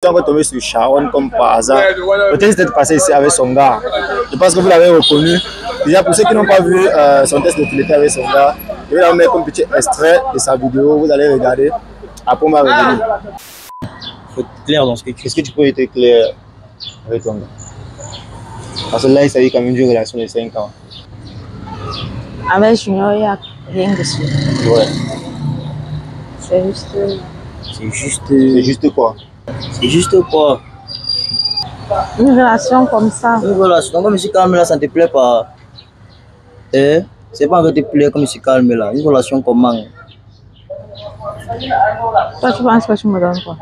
On va tomber sur Sharon comme par hasard. Peut-être c'était passé ici avec son gars. Je pense que vous l'avez reconnu. Déjà, pour ceux qui n'ont pas vu son test de fileté avec son gars, je vais leur mettre un petit extrait de sa vidéo. Vous allez regarder. Après, on va revenir. Il faut être clair dans ce que tu fais. Est-ce que tu peux être clair avec ton gars? Parce que là, il s'agit quand même d'une relation de 5 ans. Avec Junior, il n'y a rien dessus. Ouais. C'est juste. C'est juste quoi? C'est juste quoi? Une relation comme ça. Une relation comme si calme là, ça ne te plaît pas. Eh? C'est pas que te plaît comme si calme là. Une relation comment? Toi, tu penses que tu me donnes quoi?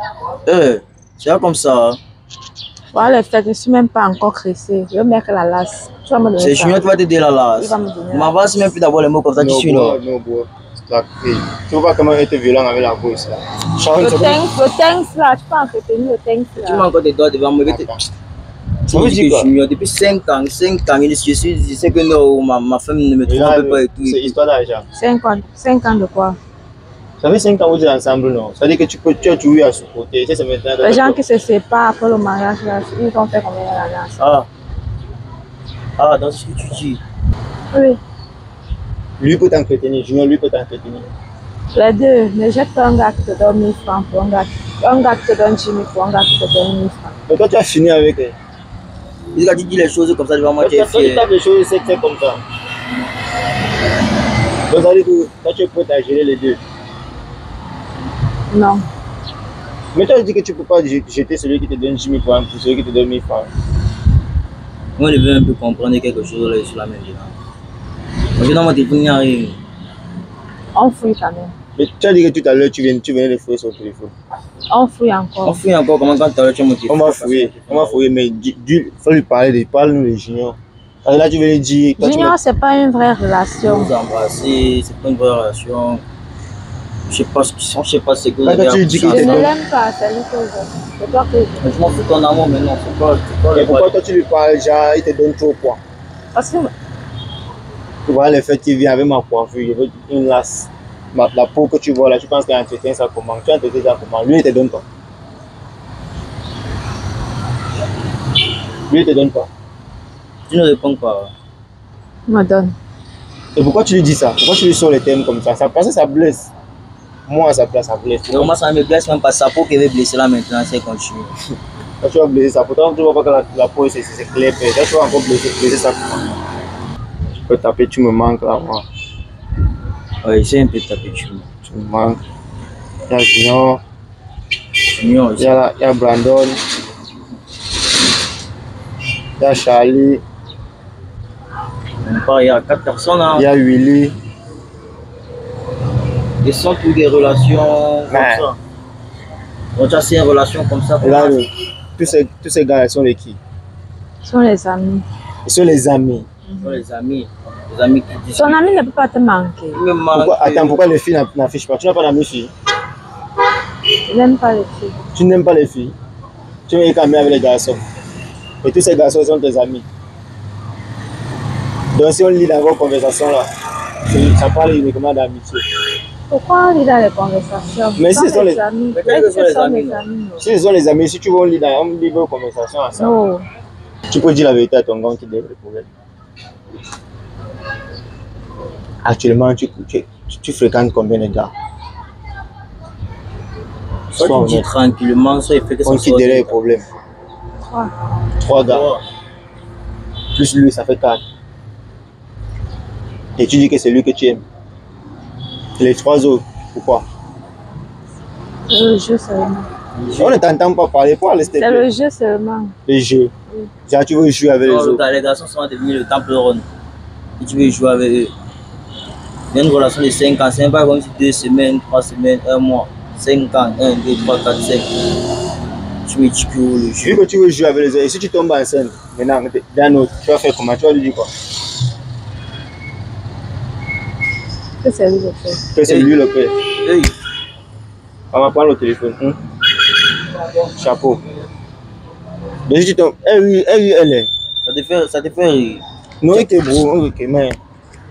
Eh? C'est comme ça. Voilà, le fait, je ne suis même pas encore cressée. Je vais mettre la lasse. Tu vas me donner. C'est Junior qui va t'aider la lasse. Il va me donner. Ma va même plus d'avoir les mots comme ça, tu suis là. Non, bro. Tu vois comment être violent avec la voix là. Le tanks là, tu peux entretenir le tanks là. Tu m'as encore des doigts devant moi. Ça veut dire quoi? Junior, depuis 5 ans, je sais que non, ma femme ne me trompe pas et tout. C'est histoire d'argent. 5 ans de quoi? Ça fait 5 ans que vous êtes ensemble, non? Ça veut dire que tu as toujours eu à supporter. C'est maintenant. Les gens qui se séparent après le mariage, là, ils vont faire combien d'années? Ah, dans ce que tu dis. Oui. Lui peut t'entretenir, Junior, lui peut t'entretenir. Les deux, ne jette pas un gars qui te donne 1000 francs pour un gars qui te donne 10 000 pour un gars qui te donne 1000 francs. Mais toi, tu as fini avec elle. Quand tu dis les choses comme ça devant moi, tu es fier. Toi, tu as des choses, c'est comme ça. Donc, ça veut dire que toi, tu es prêt à gérer les deux. Non. Mais toi, tu dis que tu ne peux pas jeter celui qui te donne 10 000 francs pour celui qui te donne 1000 francs. Moi, je veux un peu comprendre quelque chose là sur la main. Moi, dans mon téléphone, il n'y a rien. On fouille quand même. Mais tu as dit que tout à l'heure, tu venais de fouiller son téléphone. On fouille encore. On fouille encore, comment quand tu as mon téléphone? On va fouiller, mais il faut lui parler, parle-nous de Junior. Alors là, tu veux lui dire. Junior, c'est pas une vraie relation. Vous embrasser, c'est pas une vraie relation. Je sais pas ce qu'ils sont, je sais pas ce que vous avez. Je ne l'aime pas, c'est lui que je. C'est toi que. Je m'en fous ton amour, mais non, c'est pas. Et pourquoi toi tu lui parles, genre, il te donne trop quoi? Parce que. Tu vois le fait qu'il vient avec ma coiffure, il veut une lasse. La peau que tu vois là, tu penses qu'il entretient ça comment? Tu entretiens ça comment? Lui, il te donne pas. Lui, il te donne pas. Tu ne réponds pas. Il me donne. Et pourquoi tu lui dis ça? Pourquoi tu lui sors les thèmes comme ça? Ça passe, ça blesse. Moi, à sa place, ça blesse. Moi, ça me blesse même pas. Sa peau qui va blesser là maintenant, c'est continue. Quand tu vas blesser ça, pourtant tu vois pas que la peau c'est clair. Là, tu vas encore blesser ça. Tu peux taper, tu me manques là, moi. Oui, c'est un peu taper, tu me manques. Il y a Junior. Il y a Brandon. Il y a Charlie. Il y a 4 personnes. Hein. Il y a Willy. Ils sont toutes des relations comme ça. Donc, tu as une relation comme ça. Et là, tous ces gars, ils sont les qui? Ils sont les amis. Ils sont les amis. Ils sont les amis. Les amis qui disent. Ton ami ne peut pas te manquer. Pourquoi les filles n'affichent pas? Tu n'as pas d'amis filles? Je n'aime pas les filles. Tu n'aimes pas les filles? Tu es quand même avec les garçons. Et tous ces garçons sont tes amis. Donc si on lit dans vos conversations là, ça parle uniquement d'amitié. Pourquoi on lit dans les conversations? Mais si ce sont les amis. Si ce sont les amis, si tu veux lire vos conversations ensemble, non. Tu peux dire la vérité à ton gars qui délève le problème. Actuellement, tu fréquentes combien de gars? Soit tu dis tranquillement, soit il fait que ça. On qui délève le problème. 3 gars. Plus lui, ça fait 4. Et tu dis que c'est lui que tu aimes. Et les 3 autres, pourquoi? C'est le jeu seulement. On ne t'entend pas parler, pourquoi rester? C'est le jeu seulement. Le jeu. Oui. Genre, tu veux jouer avec les autres. Les garçons sont devenus le temple rond. Et tu veux jouer avec eux. Il y a une relation de 5 ans, c'est pas comme si 2 semaines, 3 semaines, 1 mois. 5 ans, 1, 2, 3, 4, 5. Tu multiplies le jeu. Vu que tu veux jouer avec les autres, et si tu tombes enceinte, maintenant, d'un autre, tu vas faire comment? Tu vas lui dire quoi? Que c'est lui le père. Que c'est lui le père. Hey. On va prendre le téléphone. Chapeau. Mais si tu tombes, elle est. Ça te fait rire. Non, il était beau, ok, mais.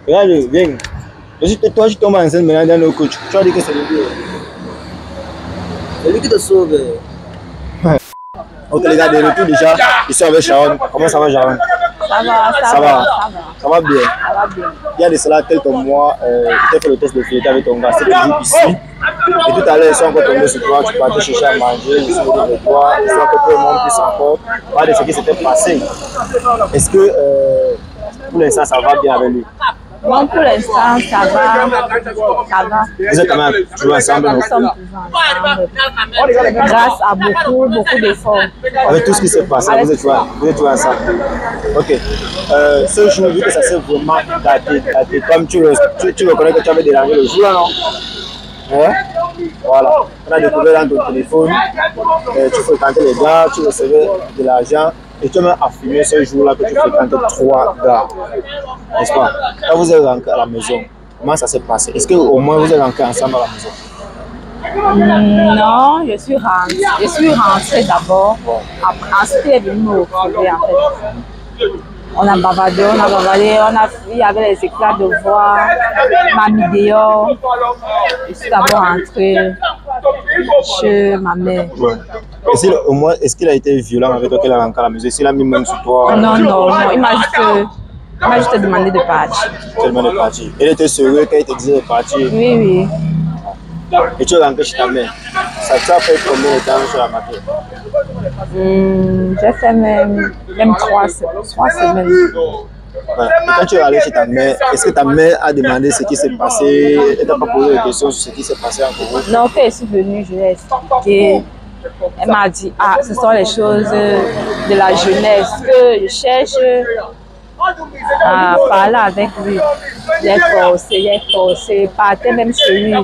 Regarde, viens. Mais si toi, tu tombes enceinte maintenant dans le coach, tu vas dire que c'est lui. C'est lui qui te sauve. Ok les gars, de retour déjà, ici avec Sharon. Comment ça va Sharon? Ça va bien. Ça va bien. Ça va bien. Il y a de cela quelques mois, tu as fait le test de fidélité avec ton gars, c'était toujours ici. Et tout à l'heure, ils sont encore tombés sur toi, tu partais chercher à manger, ils sont venus de toi, ils sont que tout le monde puisse encore parler de ce qui s'était passé. Est-ce que pour l'instant ça va bien avec lui? Bon, pour l'instant, ça va. Ça va. Vous êtes quand même toujours ensemble, non? Nous sommes toujours ensemble. Grâce à beaucoup d'efforts. Avec tout ce qui s'est passé, vous êtes toujours ensemble. Ok. Ce jour, vu que ça s'est vraiment daté, comme tu reconnais que tu avais dérangé le jour, là, non? Hein? Voilà. On a découvert dans ton téléphone, tu fréquentais les gars, tu recevais de l'argent. Et tu m'as affirmé ce jour-là que tu fréquentes 3 gars, n'est-ce pas? Quand vous êtes rentrés à la maison, comment ça s'est passé? Est-ce qu'au moins vous êtes rentrés ensemble à la maison? Non, je suis rentrée d'abord. Ensuite, il est venu me retrouver en fait. On a bavardé, il y avait les éclats de voix, m'a mis dehors. Je suis d'abord rentrée chez ma mère. Ouais. Est-ce qu'il a été violent avec toi qu'il a rentré à la maison? Est-ce qu'il a mis même sur toi? Non, il m'a juste demandé de partir. Tellement de partir. Il était sérieux quand il te disait de partir? Oui. Et tu es rentré chez ta mère? Ça t'a fait combien de temps sur la matière? J'ai fait même 3 semaines. Ouais. Et quand tu es allé chez ta mère, est-ce que ta mère a demandé ce qui s'est passé? Elle t'a pas posé de questions sur ce qui s'est passé encore? Non, quand je suis venue, je lui ai expliqué. Elle m'a dit, ce sont les choses de la jeunesse que je cherche à parler avec lui. J'ai forcé, partait même chez lui.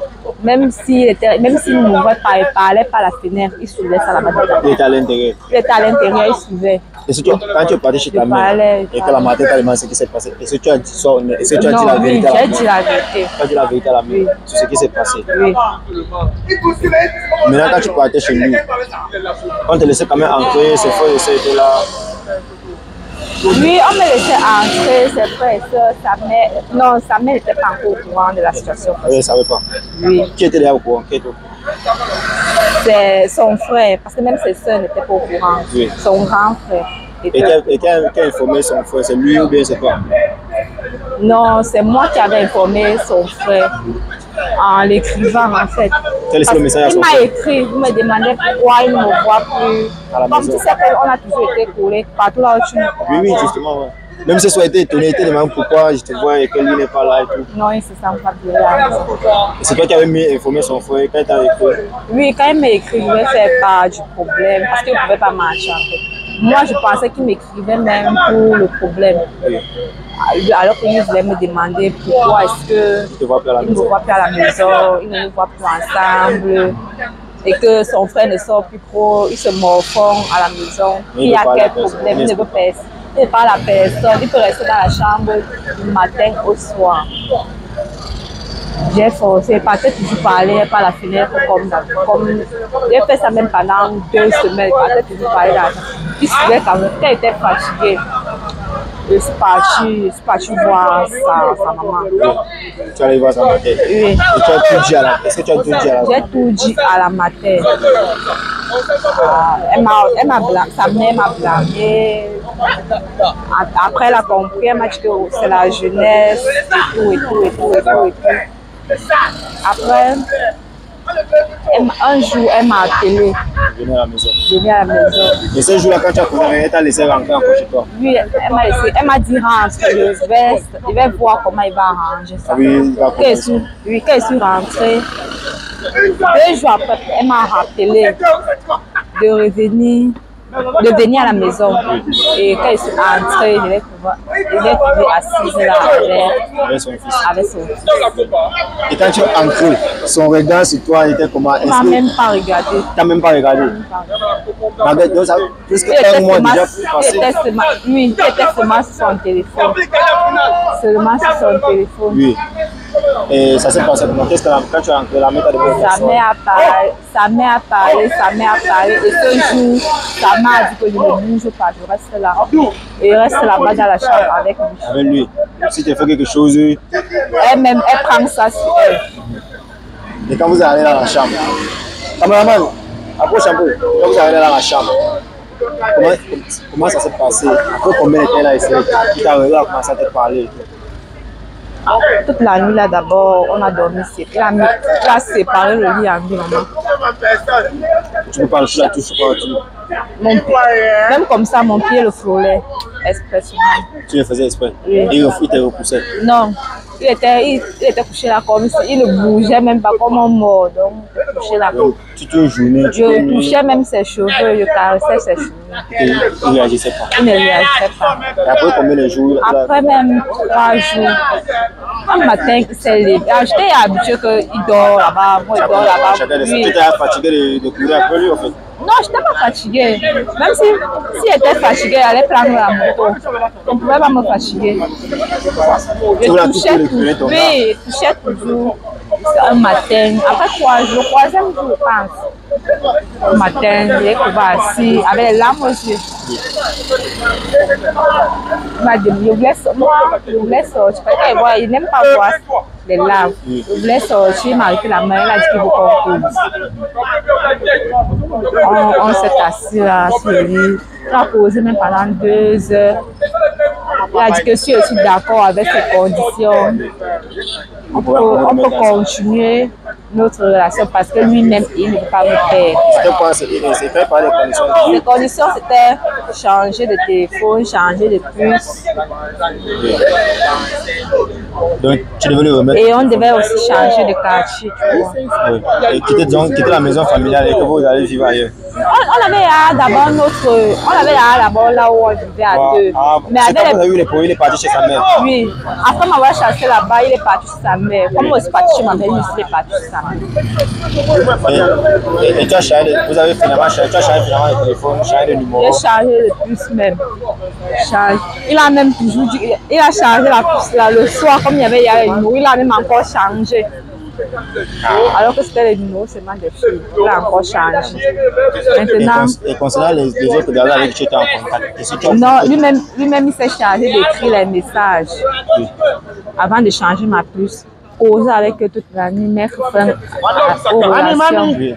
Même s'il ne m'ouvrait pas, il parlait par la fenêtre, il suivait ça là-bas. Il était à l'intérieur? Il était à l'intérieur, il suivait. Quand tu es parti chez ta mère et que la matin t'a demandé ce qui s'est passé, est-ce que tu as dit ça? Est-ce que tu as dit la vérité? Oui, j'ai dit la vérité. Tu as dit la vérité à la mère sur ce qui s'est passé? Oui. Maintenant, quand tu partais chez lui, on te laissait quand même entrer, ses frères et sœurs étaient là? Oui, on me laissait entrer, ses frères et sœurs, sa mère. Non, sa mère n'était pas encore au courant de la situation. Elle ne savait pas? Oui. Qui était là au courant? C'est son frère, parce que même ses sœurs n'étaient pas au courant. Oui. Son grand frère. Et qui a informé son frère? C'est lui ou bien c'est toi? Non, c'est moi qui avais informé son frère en l'écrivant en fait. Quel est le message à son frère? Il m'a écrit, il me demandait pourquoi il ne me voit plus. À la Comme maison. tu sais qu'on a toujours été collés partout là où tu me vois. Oui, justement. Ouais. Même si tu été étonné, il te demande pourquoi je te vois et que lui n'est pas là et tout. Non, il ne se sent pas bien là. Et c'est toi qui avais mis informé son frère quand il t'a écrit? Oui, quand il m'a écrit, je voulais faire part du problème parce qu'il ne pouvait pas marcher en fait. Moi, je pensais qu'il m'écrivait même pour le problème. Oui. Alors qu'il voulait me demander pourquoi est-ce qu'il ne me voit plus à la maison, il ne nous voit plus ensemble. Et que son frère ne sort plus trop, il se morfond à la maison. Il y a quel problème, il ne veut pas. Il ne parle à personne, il peut rester dans la chambre du matin au soir. J'ai forcé, partait toujours parler par la fenêtre comme j'ai fait ça même pendant 2 semaines, partait toujours parler dans la chambre. Il suivait quand même, quand il était fatigué. Je suis partie voir sa maman. Tu allais voir sa maman? Oui. Et tu as tout dit à la... Est-ce que tu as tout dit à la... J'ai tout dit à la matin. Sa mère m'a blâmé. Après, elle a compris, elle m'a dit que c'est la jeunesse et tout. Après, un jour, elle m'a appelé. Venez à la maison. Et ce jour-là, quand tu as posé, elle t'a laissé rentrer encore chez toi? Oui, elle m'a dit rentre. Je vais voir comment il va arranger ça. Oui, il va quand je suis rentrée, 2 jours après, elle m'a rappelé de venir à la maison. Et quand je suis entrée, je l'ai trouvé assise là avec son fils. Et quand tu es entré, son regard sur toi était comment? Il ne m'a même pas regardé. Tu n'as même pas regardé? Donc ça plus que 1 mois déjà passé. Oui, il était seulement sur son téléphone. Oui. Et ça s'est passé comment? Qu'est-ce que quand tu es rentré, la mère t'a demandé? Sa mère a parlé. Et ce jour, sa mère a dit que je ne bouge pas, je reste là. Et je reste là-bas dans la chambre avec lui. Avec lui. Si tu fais quelque chose... Elle prend ça sur elle. Et quand vous allez dans la chambre, cameraman, approche un peu. Quand vous allez dans la chambre, Comment ça s'est passé? Après combien de temps là, il t'a arrivé à commencer à te parler? Toute la nuit là d'abord, on a dormi séparé. Il a séparé le lit en deux moments. Tu peux pas la touche quoi? Même comme ça, mon pied le frôlait expressément. Tu le faisais exprès? Oui. Et il te repoussait? Non, il était couché là comme ça. Il ne bougeait même pas comme un mort. Donc, il était couché là. Donc, tu te journais? Je touchais même ses cheveux, je caressais ses cheveux. Et il ne réagissait pas? Il ne réagissait pas. Et après combien de jours? Après même 3 jours. Un matin, il s'est levé. J'étais habituée qu'il dort là-bas. Moi, il dort là-bas. Tu étais fatigué de courir après lui en fait? Non, je n'étais pas fatiguée. Même si j'étais fatiguée, elle allait prendre la moto. On ne pouvait pas me fatiguer. Je touchais toujours un matin. Après 3 jours, le 3e jour, je pense. Un matin, il est assis avec les larmes aux yeux. Il m'a dit, je voulais sortir. Il n'aime pas voir les larmes. Je voulais sortir, il m'a arrêté la main, il a dit qu'il veut qu'on cause. On s'est assis là sur le lit. On a posé même pendant 2 heures. Il a dit que je suis aussi d'accord avec ces conditions. On peut continuer notre relation parce que lui-même, il ne peut pas me faire. C'était quoi? C'était pas les conditions? Les conditions, c'était changer de téléphone, changer de puce. Donc, tu devais le remettre? Et on devait aussi changer de quartier. Oui. Et quitter la maison familiale et que vous allez vivre ailleurs? On avait d'abord d'abord là où on vivait à deux. Mais avec vous avez eu il est parti chez sa mère? Oui. Après m'avoir chassé là-bas, il est parti chez sa mère. Comme moi, je suis parti chez ma mère, il est parti chez sa mère. Et tu as changé, vous avez finalement changé le téléphone, changé le numéro? J'ai changé le puce même. Il a même toujours dit, il a changé la puce là, le soir, comme il y avait le numéro, il a même encore changé. Alors que c'était le numéro seulement des filles, il a encore changé. Maintenant, et concernant les autres gars avec qui tu étais en contact? Non, lui-même il s'est chargé d'écrire les messages avant de changer ma puce. Causer avec eux toute la nuit, mettre fin aux relations. Oui.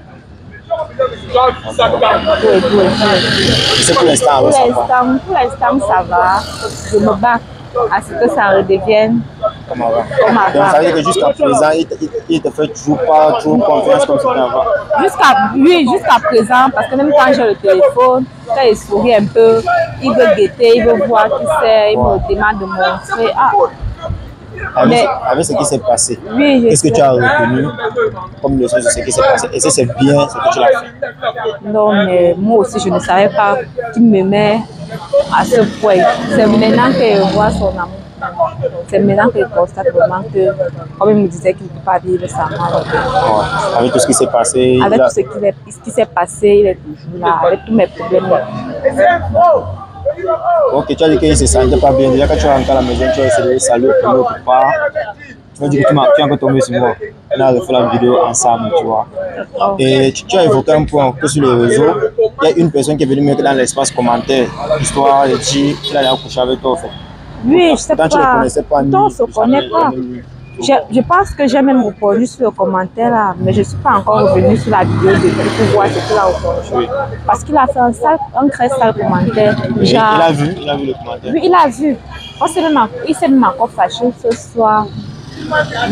C'est pour l'instant, ça va. Je me bats à ce que ça redevienne comme avant. Donc ça veut dire que jusqu'à présent, il te fait toujours pas trop confiance comme c'était avant? Jusqu'à présent, parce que même quand j'ai le téléphone, quand il sourit un peu, il veut guetter, il veut voir qui c'est, il me demande de montrer. Avec ce qui s'est passé, oui, qu'est-ce que tu as retenu comme leçon de ce qui s'est passé? Est-ce que c'est bien ce que tu as fait? Non, mais moi aussi, je ne savais pas qu'il me met à ce point. C'est maintenant que je vois son amour. C'est maintenant que je constate vraiment que, comme il me disait qu'il ne peut pas vivre sans moi. Avec tout ce qui s'est passé? Avec tout ce qui s'est passé, il est toujours là, avec tous mes problèmes. Ok, tu as dit qu'il ne se sentait pas bien. Déjà, quand tu rentres à la maison, tu as essayé de saluer pour l'autre part. Tu vas dire que tu es encore tombé sur moi. On a refait la vidéo ensemble, tu vois. Et tu as évoqué un point que sur les réseaux, il y a une personne qui est venue mettre dans l'espace commentaire, histoire de dire qu'il allait accoucher avec toi, en fait. Oui, je ne sais pas. Tu ne le connaissais pas. Non, on ne se connaît pas. Je pense que j'ai même répondu sur le commentaire là, mais je ne suis pas encore revenue sur la vidéo pour voir ce qu'il a répondu. Oui. Parce qu'il a fait un très sale commentaire. Il a vu le commentaire? Oui, il a vu. Il s'est même encore fâché ce soir.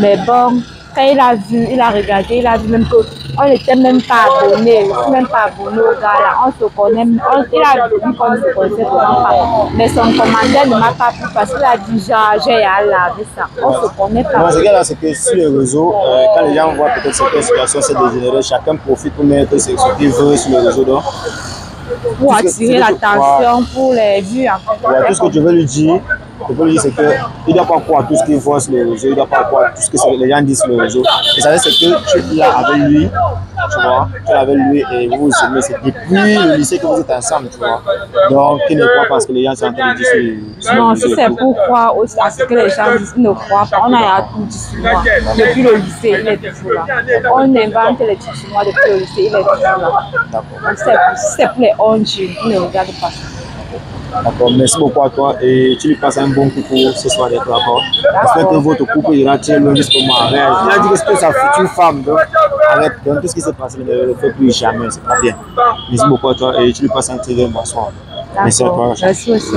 Mais bon, quand il a vu, il a regardé, il a vu même qu'on n'était même pas abonné. Je ne suis même pas abonné au gars là. On se connaît. Il a vu qu'on ne se connaissait vraiment pas. Mais son commentaire ne m'a pas plu parce qu'il a dit genre, j'ai à laver ça. On ne se connaît pas. Non, ce qu'il y a, c'est que sur les réseaux, quand les gens voient peut-être certaines situations se dégénérer, chacun profite pour mettre ce qu'il veut sur les réseaux. Donc, pour attirer l'attention, pour les vues. Tout ce que je veux lui dire, c'est qu'il ne doit pas croire tout ce qu'il voit sur les réseaux, il ne doit pas croire tout ce que les gens disent sur les réseaux. Et ça, c'est que tu es là avec lui, tu vois, tu es avec lui et vous vous aimez. C'est depuis le lycée que vous êtes ensemble, tu vois. Donc, il ne croit pas ce que les gens sont en train de dire sur les réseaux. Non, si c'est pour croire à ce que les gens disent, ils ne croient pas. On a tout dit sur moi. Depuis le lycée, il est toujours là. On invente les trucs sur moi depuis le lycée, il est toujours là. Donc, c'est pour les 11 jeunes, ils ne regardent pas ça. D'accord, merci beaucoup à toi et tu lui passes un bon coup pour ce soir d'être d'accord. J'espère que votre couple ira très loin jusqu'au mariage. Il a dit que c'est sa future femme, donc arrête, donc tout ce qui s'est passé ne le fait plus jamais, c'est pas bien. Merci beaucoup à toi et tu lui passes un très bon soir. Merci à toi. Merci aussi.